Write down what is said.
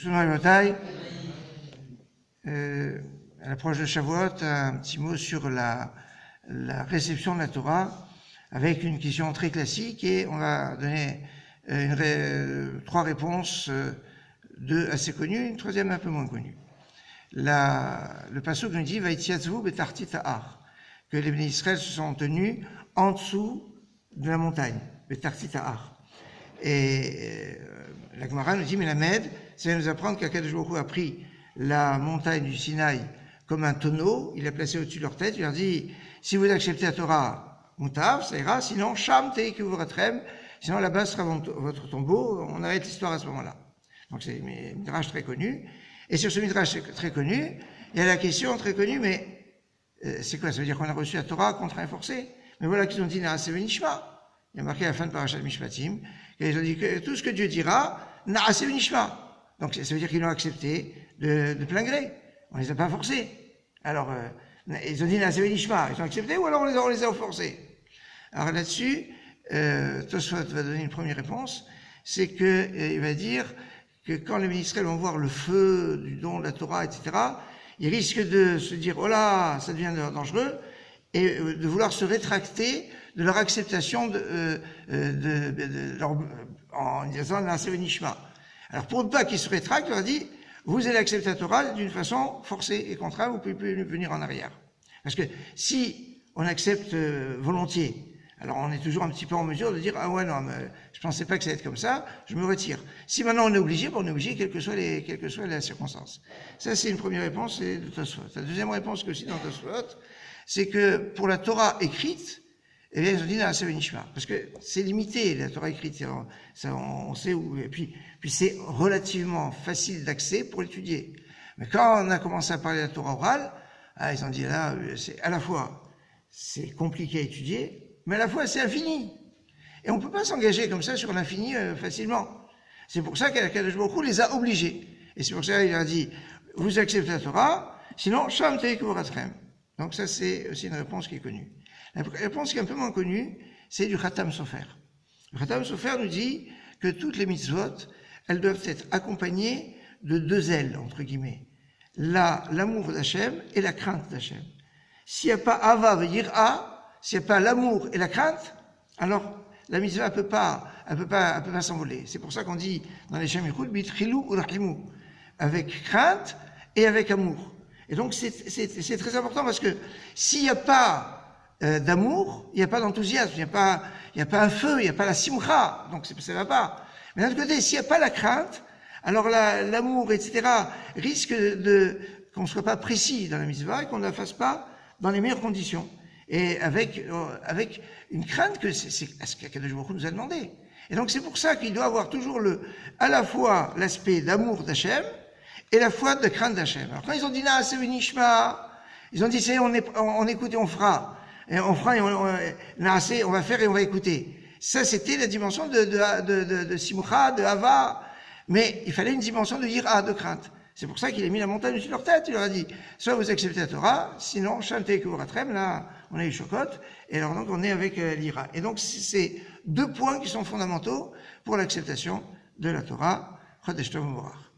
Selon la bataille, à l'approche de Shavuot, un petit mot sur la réception de la Torah, avec une question très classique, et on va donner trois réponses, deux assez connues, une troisième un peu moins connue. Le pasuk nous dit « Vaïtiatzvu betartit ha'ar » que les bénis Israël se sont tenus en dessous de la montagne, betartit ha'ar. Et la Gemara nous dit « Melamed » ça va nous apprendre qu'Akadosh Baruch Hu a pris la montagne du Sinaï comme un tonneau, il l'a placé au-dessus de leur tête, il leur dit « Si vous acceptez la Torah, mutav, ça ira, sinon, sham teikuvuratrem, sinon là-bas sera votre tombeau, on arrête l'histoire à ce moment-là. » Donc c'est un midrash très connu. Et sur ce midrash très connu, il y a la question très connue, mais c'est quoi? Ça veut dire qu'on a reçu la Torah contraint et forcé? Mais voilà qu'ils ont dit Naaseh v'nishma. Il y a marqué à la fin de Parashat Mishpatim, qu'ils ont dit que tout ce que Dieu dira, Naaseh v'nishma. Donc ça veut dire qu'ils l'ont accepté de plein gré. On les a pas forcés. Alors, ils ont dit Naaseh v'nishma. Ils ont accepté ou alors on les a forcés? Alors là-dessus, Tosfot va donner une première réponse, c'est que il va dire que quand les ministres vont voir le feu du don de la Torah, etc., ils risquent de se dire « Oh là, ça devient dangereux » et de vouloir se rétracter de leur acceptation en disant « Naaseh v'nishma ». Alors pour ne pas qu'ils se rétractent, il leur dit « Vous allez accepter la Torah d'une façon forcée et contraire, vous ne pouvez plus venir en arrière. » Parce que si on accepte volontiers, alors on est toujours un petit peu en mesure de dire « Ah ouais, non, mais je pensais pas que ça allait être comme ça, je me retire. » Si maintenant on est obligé, on est obligé quelles que soient les circonstances. Ça, c'est une première réponse, c'est de Tosfot. La deuxième réponse que aussi dans Tosfot, c'est que pour la Torah écrite, eh bien, ils ont dit Naaseh v'nishma. Parce que c'est limité, la Torah écrite. Ça, on sait où, et puis c'est relativement facile d'accès pour l'étudier. Mais quand on a commencé à parler de la Torah orale, ils ont dit là, c'est à la fois, c'est compliqué à étudier, mais à la fois c'est infini. Et on ne peut pas s'engager comme ça sur l'infini facilement. C'est pour ça qu'Akadosh Baruch Hu les a obligés. Et c'est pour ça qu'il a dit, vous acceptez la Torah, sinon, sham teikuvuratrem. Donc ça, c'est aussi une réponse qui est connue. La réponse qui est un peu moins connue, c'est du Khatam Sofer. Le Khatam Sofer nous dit que toutes les mitzvot, elles doivent être accompagnées de deux ailes, entre guillemets. L'amour d'Hachem et la crainte d'Hachem. S'il n'y a pas Ava veut dire A, s'il n'y a pas l'amour et la crainte, alors la mitzvah ne peut pas s'envoler. C'est pour ça qu'on dit dans les Shem Yichud, Bitchilou ou Rachimu, avec crainte et avec amour. Et donc c'est très important parce que s'il n'y a pas d'amour, il n'y a pas d'enthousiasme, il n'y a pas un feu, il n'y a pas la simcha, donc ça ne va pas. Mais d'un autre côté, s'il n'y a pas la crainte, alors l'amour, etc., risque qu'on ne soit pas précis dans la mitzvah et qu'on ne la fasse pas dans les meilleures conditions. Et avec une crainte que c'est ce qu'Akadosh Baruch Hu nous a demandé. Et donc c'est pour ça qu'il doit avoir toujours à la fois l'aspect d'amour d'Hachem et la foi de crainte d'Hachem. Alors quand ils ont dit Naaseh v'nishma, ils ont dit c'est on écoute et on fera. Et on fera et Naaseh, on va faire et on va écouter. Ça c'était la dimension de simcha, de hava, mais il fallait une dimension de yira, de crainte. C'est pour ça qu'il a mis la montagne au-dessus de leur tête. Il leur a dit, soit vous acceptez la Torah, sinon, sham teikuvuratrem, là, on a eu chocotte, et alors donc on est avec l'ira. Et donc c'est deux points qui sont fondamentaux pour l'acceptation de la Torah. Chodesh Tov U'Mevorach.